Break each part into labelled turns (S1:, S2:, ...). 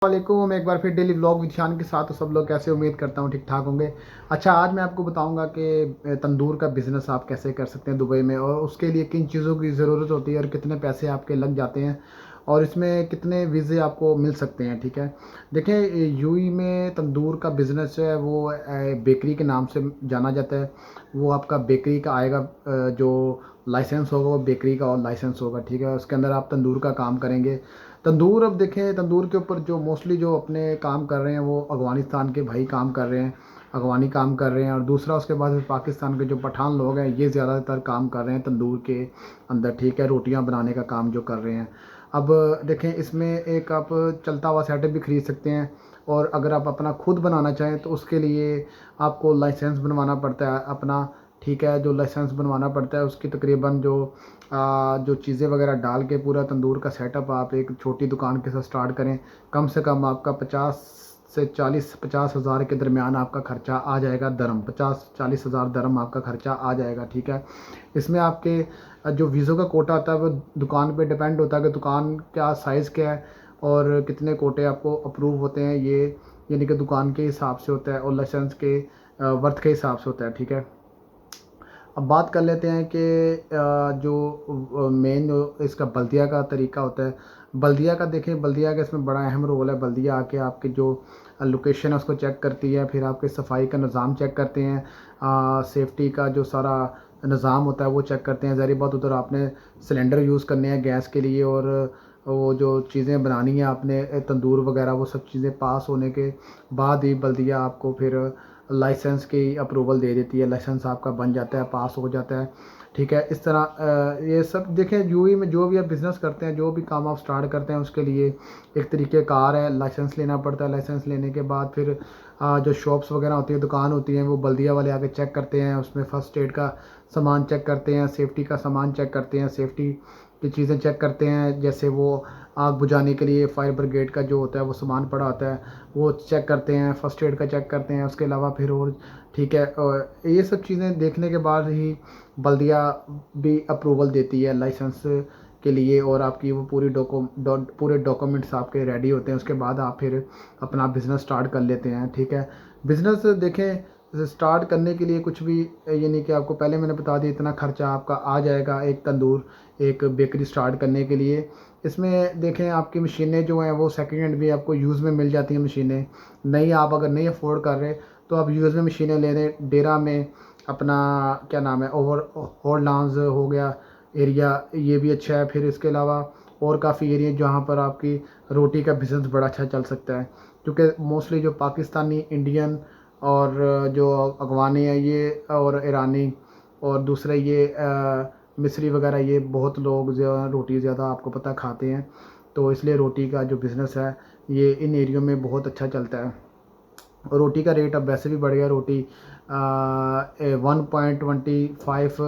S1: वालेकुम। एक बार फिर डेली व्लॉग विद शान के साथ। तो सब लोग कैसे, उम्मीद करता हूँ ठीक ठाक होंगे। अच्छा, आज मैं आपको बताऊंगा कि तंदूर का बिज़नेस आप कैसे कर सकते हैं दुबई में, और उसके लिए किन चीज़ों की ज़रूरत होती है और कितने पैसे आपके लग जाते हैं और इसमें कितने वीज़े आपको मिल सकते हैं। ठीक है, देखें, यूएई में तंदूर का बिज़नेस जो है वो बेकरी के नाम से जाना जाता है। वो आपका बेकरी का आएगा, जो लाइसेंस होगा वो बेकरी का और लाइसेंस होगा। ठीक है, उसके अंदर आप तंदूर का काम करेंगे। तंदूर, अब देखें, तंदूर के ऊपर जो मोस्टली जो अपने काम कर रहे हैं वो अफ़गानिस्तान के भाई काम कर रहे हैं, अफ़गानी काम कर रहे हैं। और दूसरा उसके बाद फिर पाकिस्तान के जो पठान लोग हैं ये ज़्यादातर काम कर रहे हैं तंदूर के अंदर। ठीक है, रोटियां बनाने का काम जो कर रहे हैं। अब देखें, इसमें एक आप चलता हुआ सेटअप भी ख़रीद सकते हैं, और अगर आप अपना खुद बनाना चाहें तो उसके लिए आपको लाइसेंस बनवाना पड़ता है अपना। ठीक है, जो लाइसेंस बनवाना पड़ता है उसकी तकरीबन जो चीज़ें वगैरह डाल के पूरा तंदूर का सेटअप आप एक छोटी दुकान के साथ स्टार्ट करें। कम से कम आपका 50 से 50 हज़ार के दरमियान आपका ख़र्चा आ जाएगा। दरम 50-40 हज़ार दरम आपका ख़र्चा आ जाएगा। ठीक है, इसमें आपके जो वीज़ों का कोटा होता है वो दुकान पे डिपेंड होता है कि दुकान क्या साइज़ क्या है और कितने कोटे आपको अप्रूव होते हैं। ये यानी कि दुकान के हिसाब से होता है और लाइसेंस के वर्थ के हिसाब से होता है। ठीक है, अब बात कर लेते हैं कि जो मेन जो इसका बल्दिया का तरीका होता है। बल्दिया का देखें, बल्दिया का इसमें बड़ा अहम रोल है। बल्दिया आके आपके जो लोकेशन है उसको चेक करती है, फिर आपके सफाई का निज़ाम चेक करते हैं, सेफ्टी का जो सारा निज़ाम होता है वो चेक करते हैं। ज़ाहिर बात, उधर आपने सिलेंडर यूज़ करने हैं गैस के लिए, और वो जो चीज़ें बनानी है आपने तंदूर वगैरह, वो सब चीज़ें पास होने के बाद ही बल्दिया आपको फिर लाइसेंस की अप्रूवल दे देती है। लाइसेंस आपका बन जाता है, पास हो जाता है। ठीक है, इस तरह ये सब देखें, यूएई में जो भी आप बिज़नेस करते हैं, जो भी काम आप स्टार्ट करते हैं उसके लिए एक तरीके कार है, लाइसेंस लेना पड़ता है। लाइसेंस लेने के बाद फिर जो शॉप्स वगैरह होती है, दुकान होती हैं, वो बल्दिया वाले आके चेक करते हैं, उसमें फ़र्स्ट एड का सामान चेक करते हैं, सेफ्टी का सामान चेक करते हैं, सेफ्टी की चीज़ें चेक करते हैं। जैसे वो आग बुझाने के लिए फायर ब्रिगेड का जो होता है वो सामान पड़ा होता है वो चेक करते हैं, फ़र्स्ट एड का चेक करते हैं। उसके अलावा फिर और ठीक है, और ये सब चीज़ें देखने के बाद ही बल्दिया भी अप्रूवल देती है लाइसेंस के लिए, और आपकी वो पूरे डॉक्यूमेंट्स आपके रेडी होते हैं। उसके बाद आप फिर अपना बिज़नेस स्टार्ट कर लेते हैं। ठीक है, बिज़नेस देखें, स्टार्ट करने के लिए कुछ भी यानी कि आपको पहले मैंने बता दिया इतना खर्चा आपका आ जाएगा एक तंदूर, एक बेकरी स्टार्ट करने के लिए। इसमें देखें, आपकी मशीनें जो हैं वो सेकेंड हैंड भी आपको यूज़ में मिल जाती हैं। मशीनें नई आप अगर नहीं अफोर्ड कर रहे तो आप यूज़ में मशीनें ले लें। डेरा में अपना क्या नाम है, ओवर होल्डांस हो गया एरिया, ये भी अच्छा है। फिर इसके अलावा और काफ़ी एरिया जहाँ पर आपकी रोटी का बिज़नेस बड़ा अच्छा चल सकता है, क्योंकि मोस्टली जो पाकिस्तानी, इंडियन और जो अफ़गानी है ये, और ईरानी, और दूसरे ये मिस्री वगैरह, ये बहुत लोग जो है रोटी ज़्यादा आपको पता खाते हैं। तो इसलिए रोटी का जो बिज़नेस है ये इन एरियो में बहुत अच्छा चलता है। और रोटी का रेट अब वैसे भी बढ़ गया। रोटी 1.25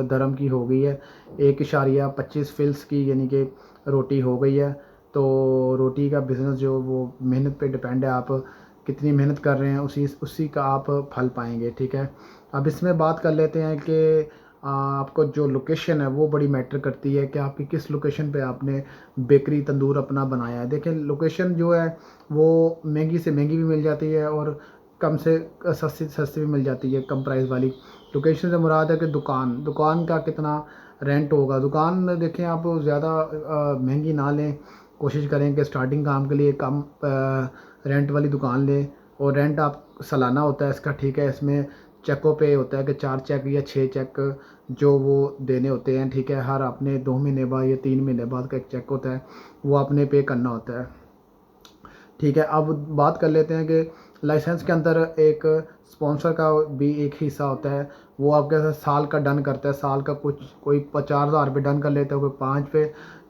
S1: दरम की हो गई है, 1.25 फिल्स की यानी कि रोटी हो गई है। तो रोटी का बिज़नेस जो वो मेहनत पे डिपेंड है, आप कितनी मेहनत कर रहे हैं उसी उसी का आप फल पाएंगे। ठीक है, अब इसमें बात कर लेते हैं कि आपको जो लोकेशन है वो बड़ी मैटर करती है कि आपकी किस लोकेशन पे आपने बेकरी तंदूर अपना बनाया है। देखिए, लोकेशन जो है वो महंगी से महंगी भी मिल जाती है और कम से सस्ती से सस्ती भी मिल जाती है, कम प्राइस वाली। लोकेशन से मुराद है कि दुकान दुकान का कितना रेंट होगा। दुकान देखें, आप ज़्यादा महंगी ना लें, कोशिश करें कि स्टार्टिंग काम के लिए कम रेंट वाली दुकान लें। और रेंट आप सालाना होता है इसका। ठीक है, इसमें चेकों पे होता है कि 4 चेक या 6 चेक जो वो देने होते हैं। ठीक है, हर आपने 2 महीने बाद या 3 महीने बाद का एक चेक होता है, वो आपने पे करना होता है। ठीक है, अब बात कर लेते हैं कि लाइसेंस के अंदर एक स्पॉन्सर का भी एक हिस्सा होता है। वो आपके साथ साल का डन करता है, साल का कुछ कोई 50,000 रुपये डन कर लेता है, कोई 5 पे।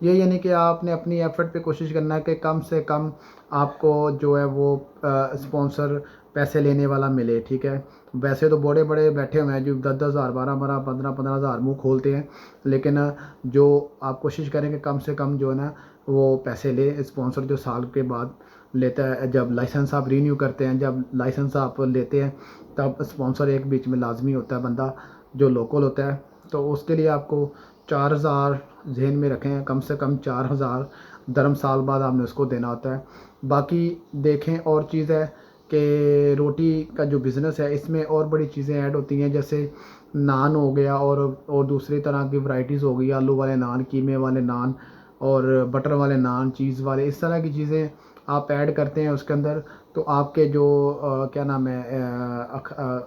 S1: ये यानी कि आपने अपनी एफर्ट पे कोशिश करना है कि कम से कम आपको जो है वो स्पॉन्सर पैसे लेने वाला मिले। ठीक है, वैसे तो बड़े बड़े बैठे हुए हैं जो 10-10 हज़ार, 12-12, 15-15 हज़ार मुँह खोलते हैं, लेकिन जो आप कोशिश करें कि कम से कम जो है ना वो पैसे ले स्पॉन्सर, जो साल के बाद लेता है। जब लाइसेंस आप रीन्यू करते हैं, जब लाइसेंस आप लेते हैं, तब स्पॉन्सर एक बीच में लाजमी होता है बंदा जो लोकल होता है। तो उसके लिए आपको 4,000 जहन में रखें, कम से कम 4,000 दरम साल बाद आपने उसको देना होता है। बाकी देखें और चीज़ है कि रोटी का जो बिज़नेस है इसमें और बड़ी चीज़ें ऐड होती हैं, जैसे नान हो गया और दूसरी तरह की वैरायटीज़ हो गई, आलू वाले नान, कीमे वाले नान और बटर वाले नान, चीज़ वाले, इस तरह की चीज़ें आप ऐड करते हैं उसके अंदर, तो आपके जो क्या नाम है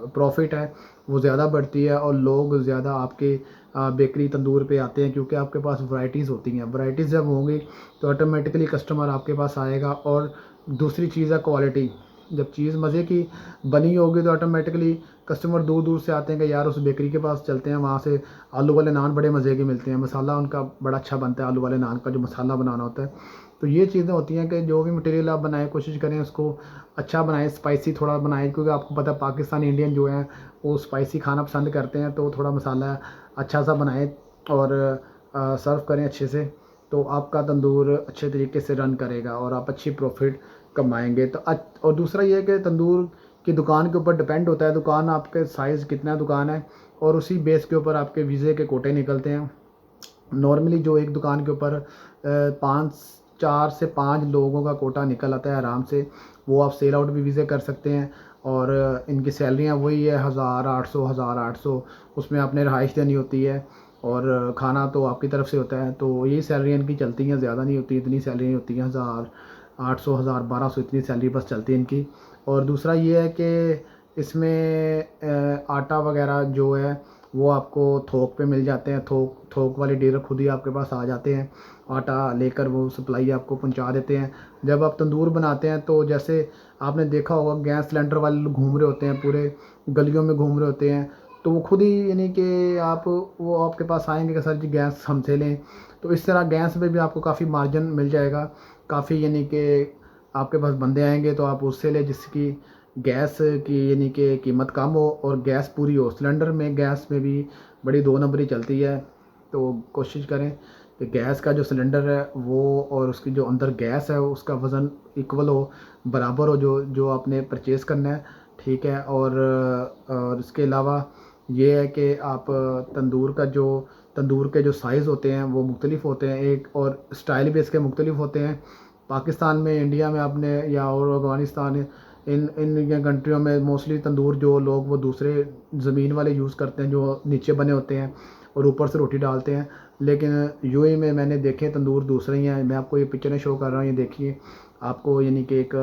S1: प्रॉफिट है वो ज़्यादा बढ़ती है और लोग ज़्यादा आपके बेकरी तंदूर पे आते हैं, क्योंकि आपके पास वैरायटीज़ होती हैं। वैरायटीज़ जब होंगी तो ऑटोमेटिकली कस्टमर आपके पास आएगा। और दूसरी चीज़ है क्वालिटी। जब चीज़ मज़े की बनी होगी तो ऑटोमेटिकली कस्टमर दूर दूर से आते हैं कि यार उस बेकरी के पास चलते हैं, वहाँ से आलू वाले नान बड़े मज़े के मिलते हैं, मसाला उनका बड़ा अच्छा बनता है, आलू वाले नान का जो मसाला बनाना होता है। तो ये चीज़ें होती हैं कि जो भी मटेरियल आप बनाएं कोशिश करें उसको अच्छा बनाएं, स्पाइसी थोड़ा बनाएं, क्योंकि आपको पता है पाकिस्तानी इंडियन जो हैं वो स्पाइसी खाना पसंद करते हैं, तो थोड़ा मसाला अच्छा सा बनाएं और सर्व करें अच्छे से, तो आपका तंदूर अच्छे तरीके से रन करेगा और आप अच्छी प्रॉफिट कमाएंगे। तो और दूसरा ये है कि तंदूर की दुकान के ऊपर डिपेंड होता है, दुकान आपके साइज़ कितना दुकान है और उसी बेस के ऊपर आपके वीज़े के कोटे निकलते हैं। नॉर्मली जो एक दुकान के ऊपर 4 से 5 लोगों का कोटा निकल आता है आराम से, वो आप सेल आउट भी वीज़े कर सकते हैं। और इनकी सैलरियाँ वही है 1800 उसमें आपने रहाइश देनी होती है और खाना तो आपकी तरफ से होता है, तो यही सैलरी इनकी चलती हैं, ज़्यादा नहीं होती, इतनी सैलरी नहीं होती हैं, 1800 1200 इतनी सैलरी बस चलती है इनकी। और दूसरा ये है कि इसमें आटा वगैरह जो है वो आपको थोक पे मिल जाते हैं, थोक थोक वाले डीलर खुद ही आपके पास आ जाते हैं, आटा लेकर वो सप्लाई आपको पहुंचा देते हैं। जब आप तंदूर बनाते हैं तो जैसे आपने देखा होगा गैस सिलेंडर वाले लोग घूम रहे होते हैं, पूरे गलियों में घूम रहे होते हैं, तो वो खुद ही यानी कि वो आपके पास आएंगे कि सर जी गैस हमसे लें। तो इस तरह गैस में भी आपको काफ़ी मार्जिन मिल जाएगा, काफ़ी यानी कि आपके पास बंदे आएंगे तो आप उससे लें जिसकी गैस की यानी कि कीमत कम हो और गैस पूरी हो। सिलेंडर में गैस में भी बड़ी दो नंबरी चलती है, तो कोशिश करें कि गैस का जो सिलेंडर है वो और उसकी जो अंदर गैस है उसका वज़न इक्वल हो, बराबर हो, जो जो आपने परचेज़ करना है, ठीक है। और इसके अलावा ये है कि आप तंदूर के जो साइज़ होते हैं वो मुख्तलिफ़ होते हैं, एक और स्टाइल भी इसके मुख्तलिफ़ होते हैं। पाकिस्तान में, इंडिया में आपने या और अफ़गानिस्तान, इन इन कंट्रियों में मोस्टली तंदूर जो लोग वो दूसरे ज़मीन वाले यूज़ करते हैं जो नीचे बने होते हैं और ऊपर से रोटी डालते हैं। लेकिन यूएई में मैंने देखे तंदूर दूसरे ही हैं, मैं आपको ये पिक्चरें शो कर रहा हूँ, ये देखिए आपको यानी कि एक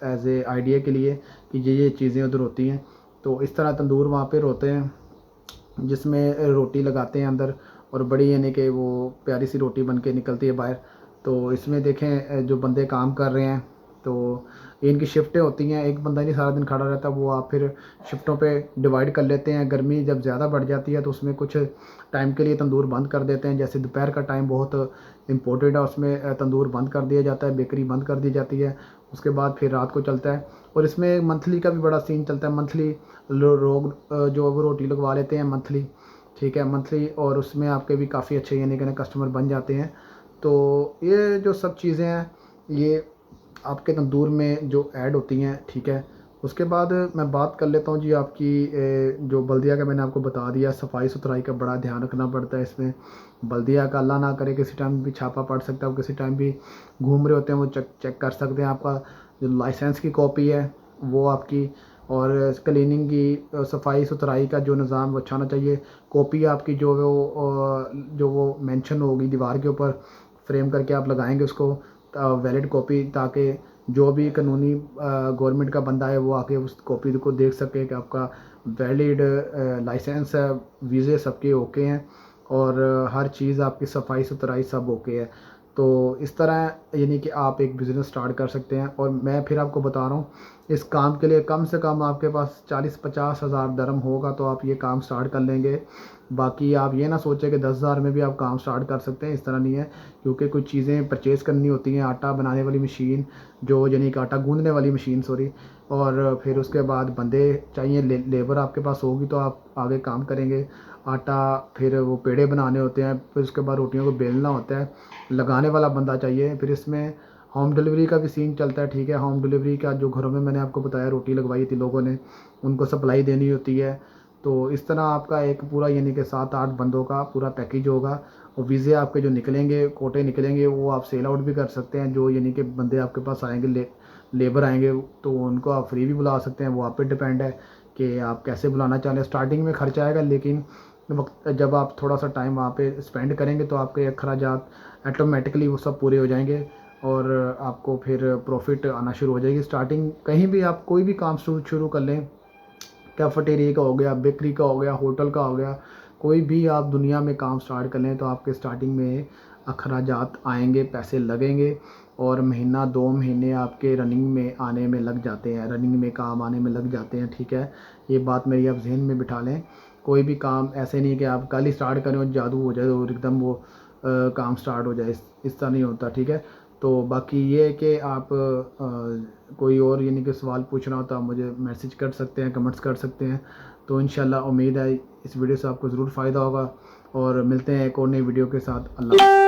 S1: एज ए आइडिया के लिए कि ये चीज़ें उधर होती हैं। तो इस तरह तंदूर वहाँ पर होते हैं जिसमें रोटी लगाते हैं अंदर और बड़ी यानी कि वो प्यारी सी रोटी बन के निकलती है बाहर। तो इसमें देखें जो बंदे काम कर रहे हैं तो इनकी शिफ्टें होती हैं, एक बंदा नहीं सारा दिन खड़ा रहता, वो आप फिर शिफ्टों पे डिवाइड कर लेते हैं। गर्मी जब ज़्यादा बढ़ जाती है तो उसमें कुछ टाइम के लिए तंदूर बंद कर देते हैं, जैसे दोपहर का टाइम बहुत इम्पोर्टेंट है, उसमें तंदूर बंद कर दिया जाता है, बेकरी बंद कर दी जाती है, उसके बाद फिर रात को चलता है। और इसमें मंथली का भी बड़ा सीन चलता है, मंथली लोग जो वो रोटी लगवा लेते हैं मंथली, ठीक है, मंथली, और उसमें आपके भी काफ़ी अच्छे यानी कि कस्टमर बन जाते हैं। तो ये जो सब चीज़ें हैं ये आपके तंदूर में जो ऐड होती हैं, ठीक है। उसके बाद मैं बात कर लेता हूँ जी आपकी जो बल्दिया का मैंने आपको बता दिया, सफाई सुथराई का बड़ा ध्यान रखना पड़ता है इसमें। बल्दिया का अल्लाह ना करे किसी टाइम भी छापा पड़ सकता है, किसी टाइम भी घूम रहे होते हैं वो चेक चेक कर सकते हैं आपका जो लाइसेंस की कॉपी है वो आपकी, और क्लीनिंग की सफाई सुथराई का जो निज़ाम वो अच्छा होना चाहिए। कॉपी आपकी जो वो मेंशन होगी दीवार के ऊपर फ्रेम करके आप लगाएंगे उसको, वैलिड कॉपी, ताकि जो भी कानूनी गवर्नमेंट का बंदा है वो आके उस कॉपी को देख सके कि आपका वैलिड लाइसेंस है, वीज़े सबके ओके हैं और हर चीज़ आपकी सफाई सुथराई सब ओके है। तो इस तरह यानी कि आप एक बिज़नेस स्टार्ट कर सकते हैं। और मैं फिर आपको बता रहा हूँ इस काम के लिए कम से कम आपके पास 40-50 हज़ार दरम होगा तो आप ये काम स्टार्ट कर लेंगे। बाकी आप ये ना सोचें कि 10,000 में भी आप काम स्टार्ट कर सकते हैं, इस तरह नहीं है, क्योंकि कुछ चीज़ें परचेज़ करनी होती हैं, आटा बनाने वाली मशीन, जो यानी कि आटा गूंदने वाली मशीन सॉरी, और फिर उसके बाद बंदे चाहिए, लेबर आपके पास होगी तो आप आगे काम करेंगे। आटा फिर वो पेड़े बनाने होते हैं, फिर उसके बाद रोटियों को बेलना होता है, लगाने वाला बंदा चाहिए। फिर इसमें होम डिलीवरी का भी सीन चलता है, ठीक है। होम डिलीवरी का जो घरों में मैंने आपको बताया रोटी लगवाई थी लोगों ने, उनको सप्लाई देनी होती है। तो इस तरह आपका एक पूरा यानी कि 7-8 बंदों का पूरा पैकेज होगा। और वीज़े आपके जो निकलेंगे, कोटे निकलेंगे, वो आप सेल आउट भी कर सकते हैं, जो यानी कि बंदे आपके पास आएंगे लेबर आएंगे तो उनको आप फ्री भी बुला सकते हैं, वो आप पे डिपेंड है कि आप कैसे बुलाना चाह रहे हैं। स्टार्टिंग में खर्चा आएगा, लेकिन वक्त जब आप थोड़ा सा टाइम वहाँ पे स्पेंड करेंगे तो आपके अखराजात ऑटोमेटिकली वो सब पूरे हो जाएंगे और आपको फिर प्रॉफिट आना शुरू हो जाएगी। स्टार्टिंग कहीं भी आप कोई भी काम शुरू कर लें, कैफेटेरिया का हो गया, बेकरी का हो गया, होटल का हो गया, कोई भी आप दुनिया में काम स्टार्ट कर लें तो आपके स्टार्टिंग में अखराजात आएंगे, पैसे लगेंगे और महीना 2 महीने आपके रनिंग में आने में लग जाते हैं, रनिंग में काम आने में लग जाते हैं। ठीक है, ये बात मेरी आप जहन में बिठा लें। कोई भी काम ऐसे नहीं कि आप कल ही स्टार्ट करें और जादू हो जाए और एकदम वो काम स्टार्ट हो जाए, इस तरह नहीं होता। ठीक है, तो बाकी ये है कि आप कोई और यानी कि सवाल पूछना हो तो आप मुझे मैसेज कर सकते हैं, कमेंट्स कर सकते हैं। तो इंशाल्लाह उम्मीद है इस वीडियो से आपको ज़रूर फ़ायदा होगा और मिलते हैं एक और नई वीडियो के साथ। अल्लाह।